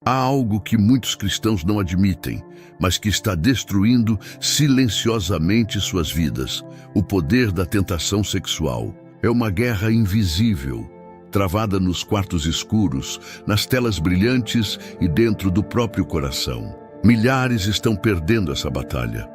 Há algo que muitos cristãos não admitem, mas que está destruindo silenciosamente suas vidas: o poder da tentação sexual. É uma guerra invisível, travada nos quartos escuros, nas telas brilhantes e dentro do próprio coração. Milhares estão perdendo essa batalha.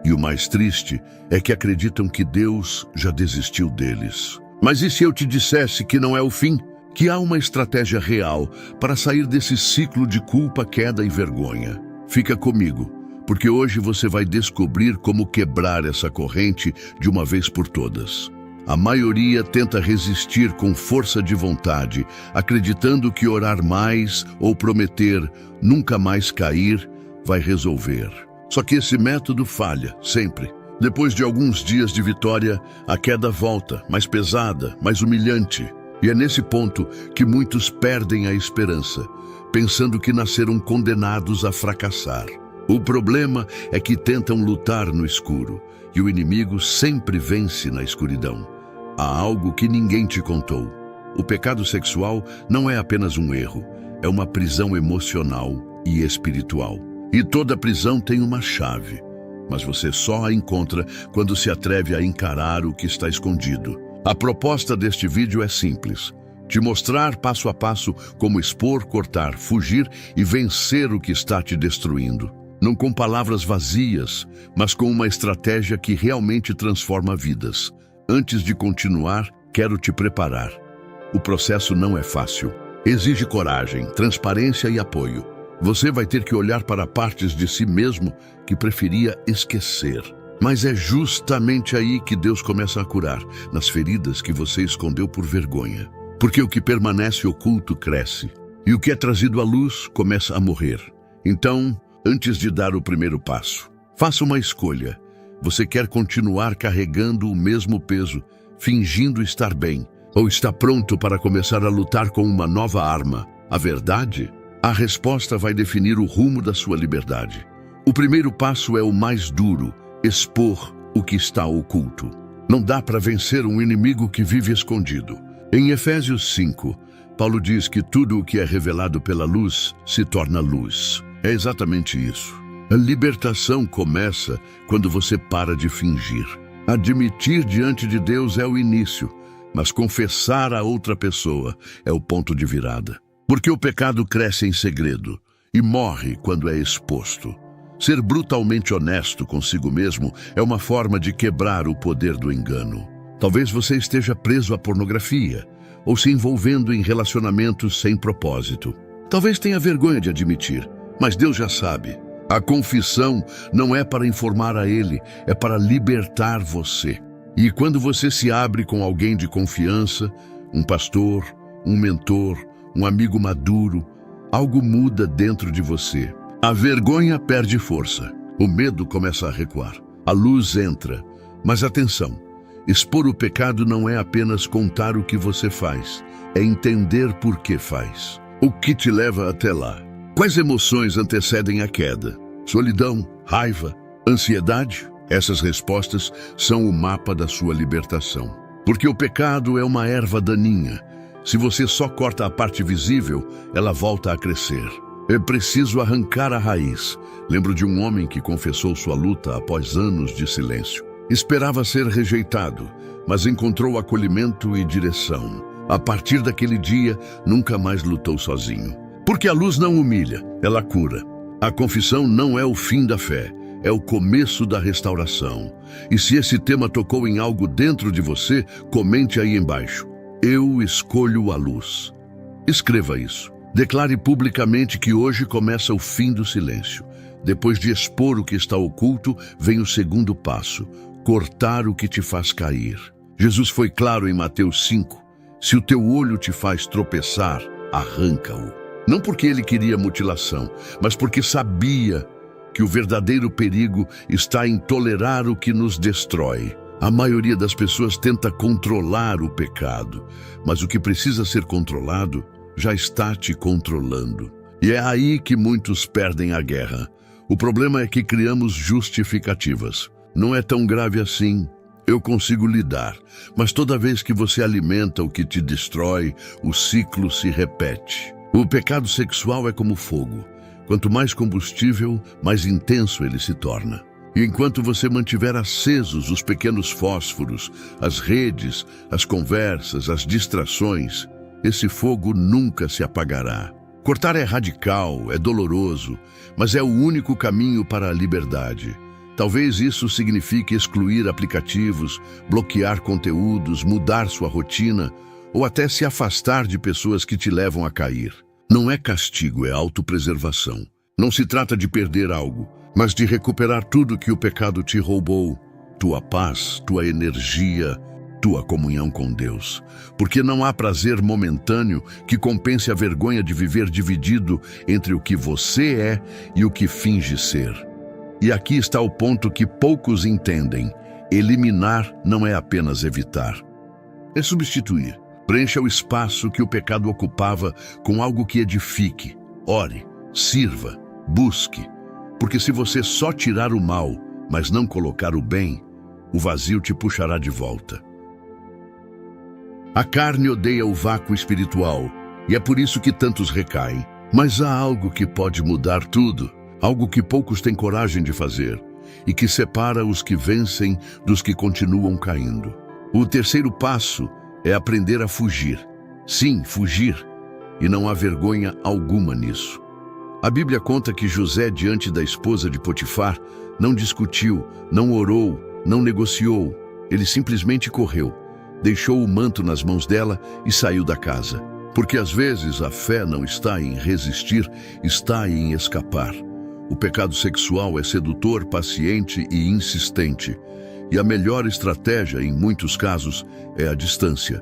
E o mais triste é que acreditam que Deus já desistiu deles. Mas e se eu te dissesse que não é o fim? Que há uma estratégia real para sair desse ciclo de culpa, queda e vergonha. Fica comigo, porque hoje você vai descobrir como quebrar essa corrente de uma vez por todas. A maioria tenta resistir com força de vontade, acreditando que orar mais ou prometer nunca mais cair vai resolver. Só que esse método falha, sempre. Depois de alguns dias de vitória, a queda volta, mais pesada, mais humilhante. E é nesse ponto que muitos perdem a esperança, pensando que nasceram condenados a fracassar. O problema é que tentam lutar no escuro, e o inimigo sempre vence na escuridão. Há algo que ninguém te contou. O pecado sexual não é apenas um erro, é uma prisão emocional e espiritual. E toda prisão tem uma chave, mas você só a encontra quando se atreve a encarar o que está escondido. A proposta deste vídeo é simples: te mostrar passo a passo como expor, cortar, fugir e vencer o que está te destruindo. Não com palavras vazias, mas com uma estratégia que realmente transforma vidas. Antes de continuar, quero te preparar. O processo não é fácil. Exige coragem, transparência e apoio. Você vai ter que olhar para partes de si mesmo que preferia esquecer. Mas é justamente aí que Deus começa a curar, nas feridas que você escondeu por vergonha. Porque o que permanece oculto cresce, e o que é trazido à luz começa a morrer. Então, antes de dar o primeiro passo, faça uma escolha. Você quer continuar carregando o mesmo peso, fingindo estar bem, ou está pronto para começar a lutar com uma nova arma, a verdade? A resposta vai definir o rumo da sua liberdade. O primeiro passo é o mais duro: expor o que está oculto. Não dá para vencer um inimigo que vive escondido. Em Efésios 5, Paulo diz que tudo o que é revelado pela luz se torna luz. É exatamente isso. A libertação começa quando você para de fingir. Admitir diante de Deus é o início, mas confessar a outra pessoa é o ponto de virada. Porque o pecado cresce em segredo e morre quando é exposto. Ser brutalmente honesto consigo mesmo é uma forma de quebrar o poder do engano. Talvez você esteja preso à pornografia ou se envolvendo em relacionamentos sem propósito. Talvez tenha vergonha de admitir, mas Deus já sabe. A confissão não é para informar a Ele, é para libertar você. E quando você se abre com alguém de confiança, um pastor, um mentor, um amigo maduro, algo muda dentro de você. A vergonha perde força, o medo começa a recuar, a luz entra. Mas atenção, expor o pecado não é apenas contar o que você faz, é entender por que faz. O que te leva até lá? Quais emoções antecedem a queda? Solidão, raiva, ansiedade? Essas respostas são o mapa da sua libertação. Porque o pecado é uma erva daninha. Se você só corta a parte visível, ela volta a crescer. É preciso arrancar a raiz. Lembro de um homem que confessou sua luta após anos de silêncio. Esperava ser rejeitado, mas encontrou acolhimento e direção. A partir daquele dia, nunca mais lutou sozinho. Porque a luz não humilha, ela cura. A confissão não é o fim da fé, é o começo da restauração. E se esse tema tocou em algo dentro de você, comente aí embaixo: eu escolho a luz. Escreva isso. Declare publicamente que hoje começa o fim do silêncio. Depois de expor o que está oculto, vem o segundo passo: cortar o que te faz cair. Jesus foi claro em Mateus 5. Se o teu olho te faz tropeçar, arranca-o. Não porque ele queria mutilação, mas porque sabia que o verdadeiro perigo está em tolerar o que nos destrói. A maioria das pessoas tenta controlar o pecado, mas o que precisa ser controlado já está te controlando. E é aí que muitos perdem a guerra. O problema é que criamos justificativas. Não é tão grave assim. Eu consigo lidar. Mas toda vez que você alimenta o que te destrói, o ciclo se repete. O pecado sexual é como fogo. Quanto mais combustível, mais intenso ele se torna. E enquanto você mantiver acesos os pequenos fósforos, as redes, as conversas, as distrações, esse fogo nunca se apagará. Cortar é radical, é doloroso, mas é o único caminho para a liberdade. Talvez isso signifique excluir aplicativos, bloquear conteúdos, mudar sua rotina ou até se afastar de pessoas que te levam a cair. Não é castigo, é autopreservação. Não se trata de perder algo, mas de recuperar tudo que o pecado te roubou, tua paz, tua energia, tua comunhão com Deus. Porque não há prazer momentâneo que compense a vergonha de viver dividido entre o que você é e o que finge ser. E aqui está o ponto que poucos entendem. Eliminar não é apenas evitar. É substituir. Preencha o espaço que o pecado ocupava com algo que edifique. Ore, sirva, busque. Porque se você só tirar o mal, mas não colocar o bem, o vazio te puxará de volta. A carne odeia o vácuo espiritual, e é por isso que tantos recaem. Mas há algo que pode mudar tudo, algo que poucos têm coragem de fazer, e que separa os que vencem dos que continuam caindo. O terceiro passo é aprender a fugir. Sim, fugir. E não há vergonha alguma nisso. A Bíblia conta que José, diante da esposa de Potifar, não discutiu, não orou, não negociou. Ele simplesmente correu. Deixou o manto nas mãos dela e saiu da casa. Porque às vezes a fé não está em resistir, está em escapar. O pecado sexual é sedutor, paciente e insistente. E a melhor estratégia, em muitos casos, é a distância.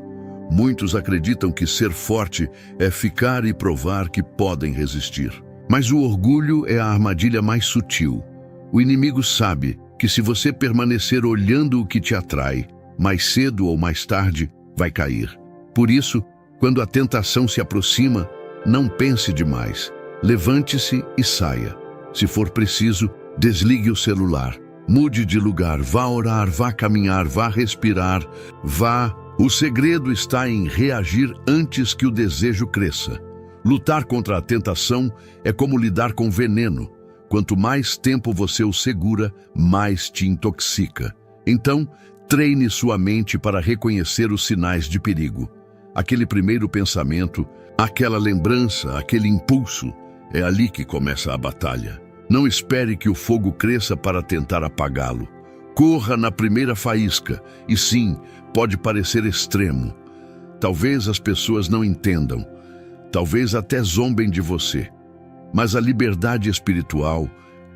Muitos acreditam que ser forte é ficar e provar que podem resistir. Mas o orgulho é a armadilha mais sutil. O inimigo sabe que se você permanecer olhando o que te atrai, mais cedo ou mais tarde, vai cair. Por isso, quando a tentação se aproxima, não pense demais. Levante-se e saia. Se for preciso, desligue o celular. Mude de lugar, vá orar, vá caminhar, vá respirar, vá. O segredo está em reagir antes que o desejo cresça. Lutar contra a tentação é como lidar com veneno. Quanto mais tempo você o segura, mais te intoxica. Então, treine sua mente para reconhecer os sinais de perigo. Aquele primeiro pensamento, aquela lembrança, aquele impulso, é ali que começa a batalha. Não espere que o fogo cresça para tentar apagá-lo. Corra na primeira faísca, e sim, pode parecer extremo. Talvez as pessoas não entendam, talvez até zombem de você. Mas a liberdade espiritual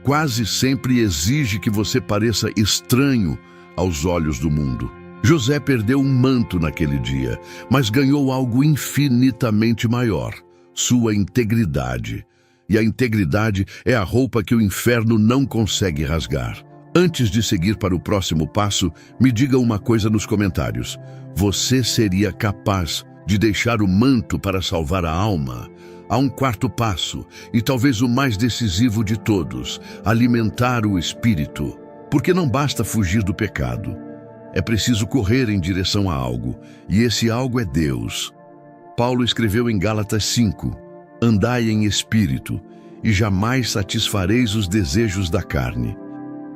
quase sempre exige que você pareça estranho aos olhos do mundo. José perdeu um manto naquele dia, mas ganhou algo infinitamente maior: sua integridade. E a integridade é a roupa que o inferno não consegue rasgar. Antes de seguir para o próximo passo, me diga uma coisa nos comentários. Você seria capaz de deixar o manto para salvar a alma? Há um quarto passo, e talvez o mais decisivo de todos: alimentar o espírito. Porque não basta fugir do pecado. É preciso correr em direção a algo, e esse algo é Deus. Paulo escreveu em Gálatas 5, andai em espírito, e jamais satisfareis os desejos da carne.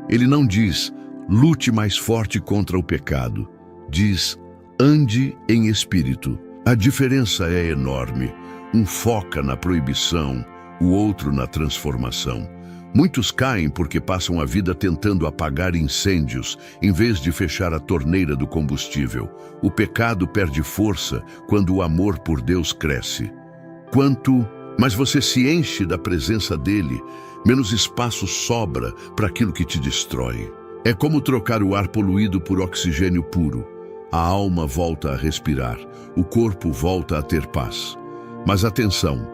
Ele não diz, lute mais forte contra o pecado. Diz, ande em espírito. A diferença é enorme. Um foca na proibição, o outro na transformação. Muitos caem porque passam a vida tentando apagar incêndios, em vez de fechar a torneira do combustível. O pecado perde força quando o amor por Deus cresce. Quanto mais você se enche da presença dele, menos espaço sobra para aquilo que te destrói. É como trocar o ar poluído por oxigênio puro. A alma volta a respirar, o corpo volta a ter paz. Mas atenção,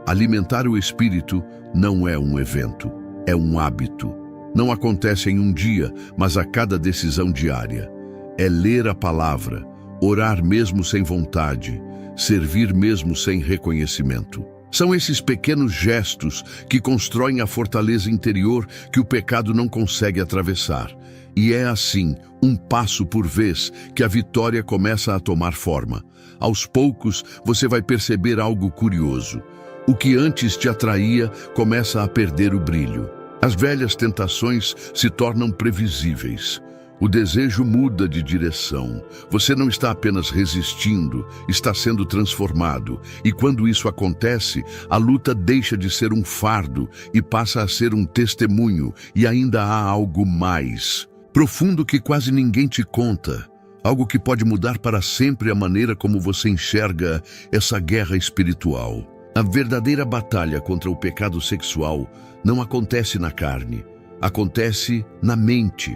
alimentar o espírito não é um evento, é um hábito. Não acontece em um dia, mas a cada decisão diária. É ler a palavra, orar mesmo sem vontade, servir mesmo sem reconhecimento. São esses pequenos gestos que constroem a fortaleza interior que o pecado não consegue atravessar. E é assim, um passo por vez, que a vitória começa a tomar forma. Aos poucos, você vai perceber algo curioso. O que antes te atraía começa a perder o brilho. As velhas tentações se tornam previsíveis. O desejo muda de direção. Você não está apenas resistindo, está sendo transformado. E quando isso acontece, a luta deixa de ser um fardo e passa a ser um testemunho, e ainda há algo mais profundo que quase ninguém te conta. Algo que pode mudar para sempre a maneira como você enxerga essa guerra espiritual. A verdadeira batalha contra o pecado sexual não acontece na carne, acontece na mente.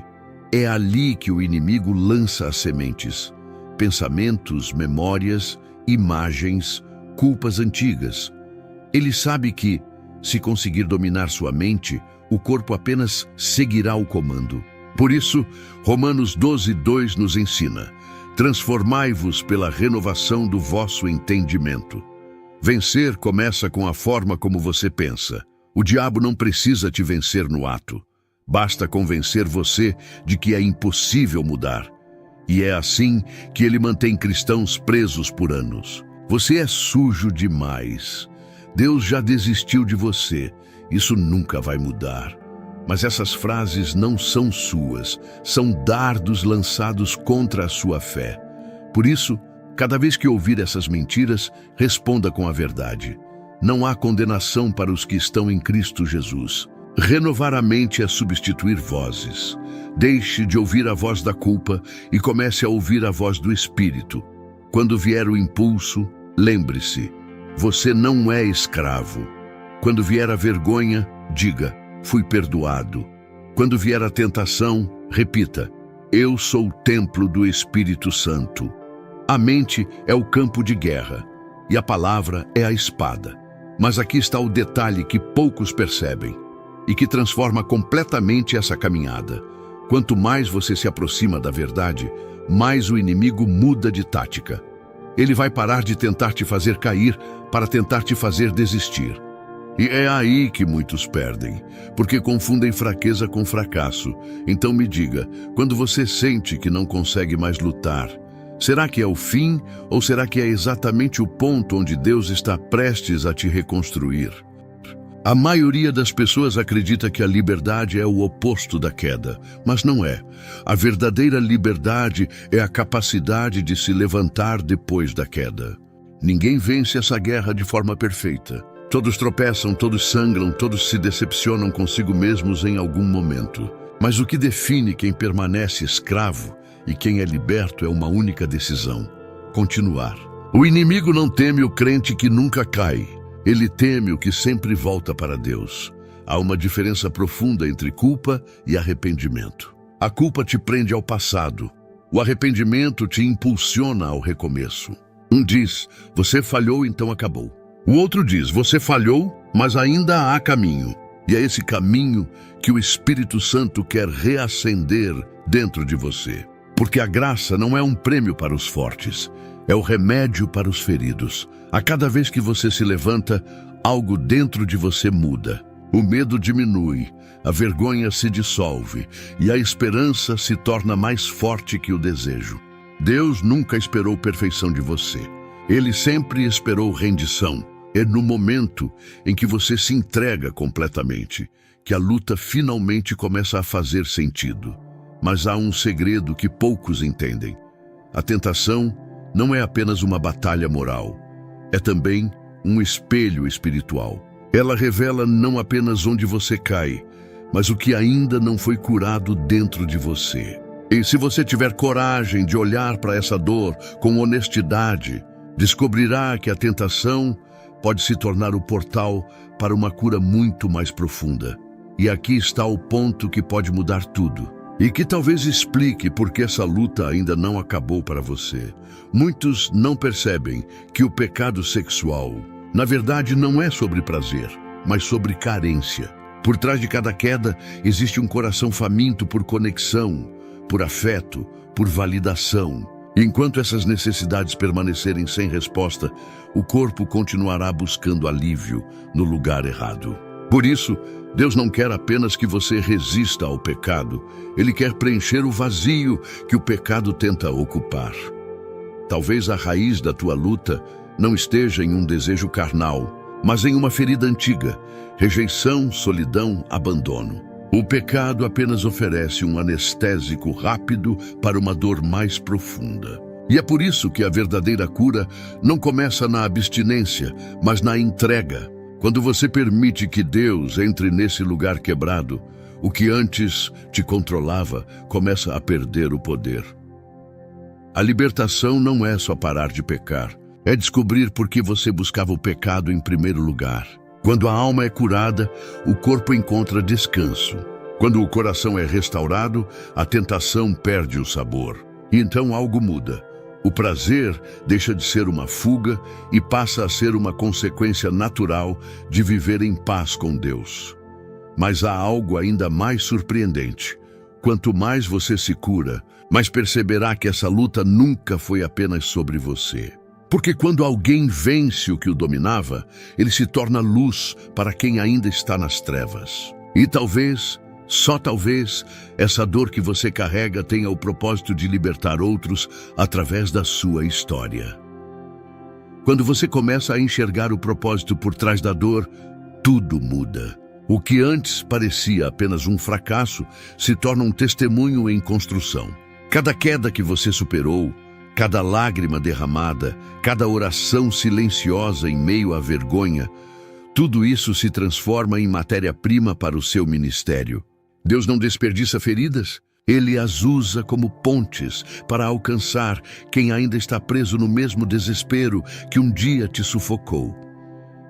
É ali que o inimigo lança as sementes. Pensamentos, memórias, imagens, culpas antigas. Ele sabe que, se conseguir dominar sua mente, o corpo apenas seguirá o comando. Por isso, Romanos 12:2 nos ensina: transformai-vos pela renovação do vosso entendimento. Vencer começa com a forma como você pensa. O diabo não precisa te vencer no ato. Basta convencer você de que é impossível mudar. E é assim que ele mantém cristãos presos por anos. Você é sujo demais. Deus já desistiu de você. Isso nunca vai mudar. Mas essas frases não são suas. São dardos lançados contra a sua fé. Por isso, cada vez que ouvir essas mentiras, responda com a verdade. Não há condenação para os que estão em Cristo Jesus. Renovar a mente é substituir vozes. Deixe de ouvir a voz da culpa e comece a ouvir a voz do Espírito. Quando vier o impulso, lembre-se, você não é escravo. Quando vier a vergonha, diga, fui perdoado. Quando vier a tentação, repita, eu sou o templo do Espírito Santo. A mente é o campo de guerra e a palavra é a espada. Mas aqui está o detalhe que poucos percebem e que transforma completamente essa caminhada. Quanto mais você se aproxima da verdade, mais o inimigo muda de tática. Ele vai parar de tentar te fazer cair para tentar te fazer desistir. E é aí que muitos perdem, porque confundem fraqueza com fracasso. Então me diga, quando você sente que não consegue mais lutar, será que é o fim ou será que é exatamente o ponto onde Deus está prestes a te reconstruir? A maioria das pessoas acredita que a liberdade é o oposto da queda, mas não é. A verdadeira liberdade é a capacidade de se levantar depois da queda. Ninguém vence essa guerra de forma perfeita. Todos tropeçam, todos sangram, todos se decepcionam consigo mesmos em algum momento. Mas o que define quem permanece escravo e quem é liberto é uma única decisão: continuar. O inimigo não teme o crente que nunca cai. Ele teme o que sempre volta para Deus. Há uma diferença profunda entre culpa e arrependimento. A culpa te prende ao passado. O arrependimento te impulsiona ao recomeço. Um diz, você falhou, então acabou. O outro diz, você falhou, mas ainda há caminho. E é esse caminho que o Espírito Santo quer reacender dentro de você. Porque a graça não é um prêmio para os fortes, é o remédio para os feridos. A cada vez que você se levanta, algo dentro de você muda. O medo diminui, a vergonha se dissolve e a esperança se torna mais forte que o desejo. Deus nunca esperou perfeição de você. Ele sempre esperou rendição. É no momento em que você se entrega completamente que a luta finalmente começa a fazer sentido. Mas há um segredo que poucos entendem. A tentação não é apenas uma batalha moral. É também um espelho espiritual. Ela revela não apenas onde você cai, mas o que ainda não foi curado dentro de você. E se você tiver coragem de olhar para essa dor com honestidade, descobrirá que a tentação pode se tornar o portal para uma cura muito mais profunda. E aqui está o ponto que pode mudar tudo. E que talvez explique por que essa luta ainda não acabou para você. Muitos não percebem que o pecado sexual, na verdade, não é sobre prazer, mas sobre carência. Por trás de cada queda, existe um coração faminto por conexão, por afeto, por validação. E enquanto essas necessidades permanecerem sem resposta, o corpo continuará buscando alívio no lugar errado. Por isso, Deus não quer apenas que você resista ao pecado, Ele quer preencher o vazio que o pecado tenta ocupar. Talvez a raiz da tua luta não esteja em um desejo carnal, mas em uma ferida antiga: rejeição, solidão, abandono. O pecado apenas oferece um anestésico rápido para uma dor mais profunda. E é por isso que a verdadeira cura não começa na abstinência, mas na entrega. Quando você permite que Deus entre nesse lugar quebrado, o que antes te controlava começa a perder o poder. A libertação não é só parar de pecar, é descobrir por que você buscava o pecado em primeiro lugar. Quando a alma é curada, o corpo encontra descanso. Quando o coração é restaurado, a tentação perde o sabor. E então algo muda. O prazer deixa de ser uma fuga e passa a ser uma consequência natural de viver em paz com Deus. Mas há algo ainda mais surpreendente. Quanto mais você se cura, mais perceberá que essa luta nunca foi apenas sobre você. Porque quando alguém vence o que o dominava, ele se torna luz para quem ainda está nas trevas. E talvez, só talvez, essa dor que você carrega tenha o propósito de libertar outros através da sua história. Quando você começa a enxergar o propósito por trás da dor, tudo muda. O que antes parecia apenas um fracasso se torna um testemunho em construção. Cada queda que você superou, cada lágrima derramada, cada oração silenciosa em meio à vergonha, tudo isso se transforma em matéria-prima para o seu ministério. Deus não desperdiça feridas, Ele as usa como pontes para alcançar quem ainda está preso no mesmo desespero que um dia te sufocou.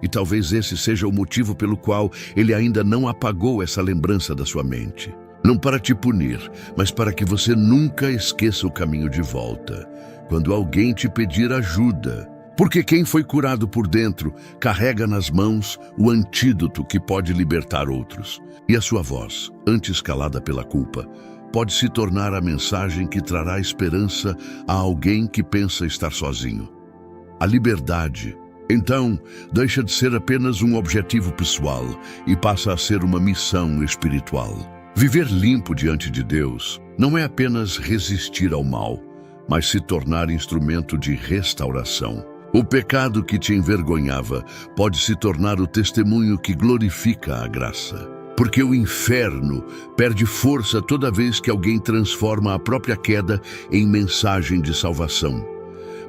E talvez esse seja o motivo pelo qual Ele ainda não apagou essa lembrança da sua mente. Não para te punir, mas para que você nunca esqueça o caminho de volta, quando alguém te pedir ajuda. Porque quem foi curado por dentro carrega nas mãos o antídoto que pode libertar outros. E a sua voz, antes calada pela culpa, pode se tornar a mensagem que trará esperança a alguém que pensa estar sozinho. A liberdade, então, deixa de ser apenas um objetivo pessoal e passa a ser uma missão espiritual. Viver limpo diante de Deus não é apenas resistir ao mal, mas se tornar instrumento de restauração. O pecado que te envergonhava pode se tornar o testemunho que glorifica a graça. Porque o inferno perde força toda vez que alguém transforma a própria queda em mensagem de salvação.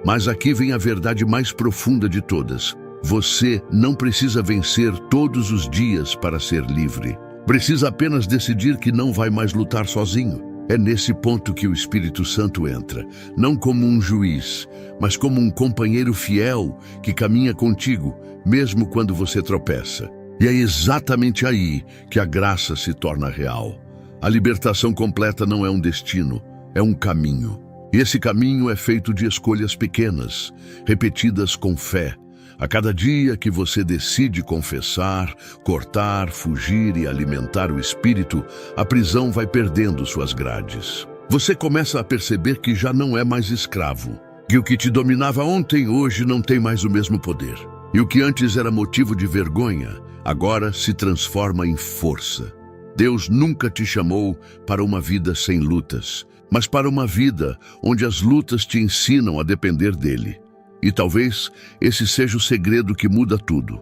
Mas aqui vem a verdade mais profunda de todas. Você não precisa vencer todos os dias para ser livre. Precisa apenas decidir que não vai mais lutar sozinho. É nesse ponto que o Espírito Santo entra, não como um juiz, mas como um companheiro fiel que caminha contigo, mesmo quando você tropeça. E é exatamente aí que a graça se torna real. A libertação completa não é um destino, é um caminho. E esse caminho é feito de escolhas pequenas, repetidas com fé. A cada dia que você decide confessar, cortar, fugir e alimentar o espírito, a prisão vai perdendo suas grades. Você começa a perceber que já não é mais escravo, que o que te dominava ontem, hoje não tem mais o mesmo poder. E o que antes era motivo de vergonha, agora se transforma em força. Deus nunca te chamou para uma vida sem lutas, mas para uma vida onde as lutas te ensinam a depender dele. E talvez esse seja o segredo que muda tudo.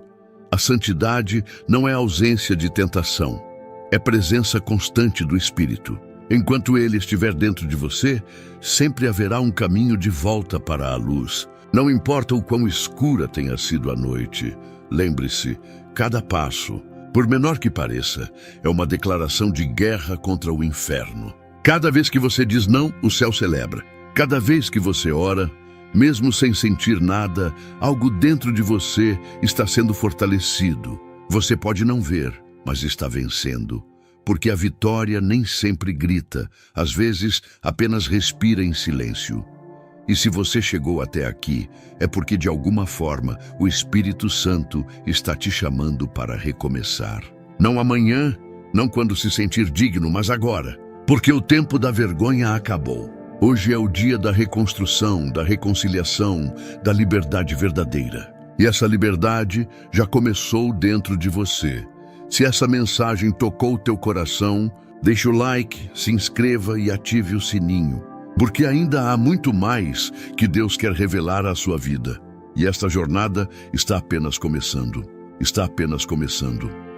A santidade não é ausência de tentação, é presença constante do Espírito. Enquanto ele estiver dentro de você, sempre haverá um caminho de volta para a luz. Não importa o quão escura tenha sido a noite, lembre-se, cada passo, por menor que pareça, é uma declaração de guerra contra o inferno. Cada vez que você diz não, o céu celebra. Cada vez que você ora, mesmo sem sentir nada, algo dentro de você está sendo fortalecido. Você pode não ver, mas está vencendo. Porque a vitória nem sempre grita, às vezes apenas respira em silêncio. E se você chegou até aqui, é porque de alguma forma o Espírito Santo está te chamando para recomeçar. Não amanhã, não quando se sentir digno, mas agora. Porque o tempo da vergonha acabou. Hoje é o dia da reconstrução, da reconciliação, da liberdade verdadeira. E essa liberdade já começou dentro de você. Se essa mensagem tocou teu coração, deixe o like, se inscreva e ative o sininho. Porque ainda há muito mais que Deus quer revelar à sua vida. E esta jornada está apenas começando. está apenas começando.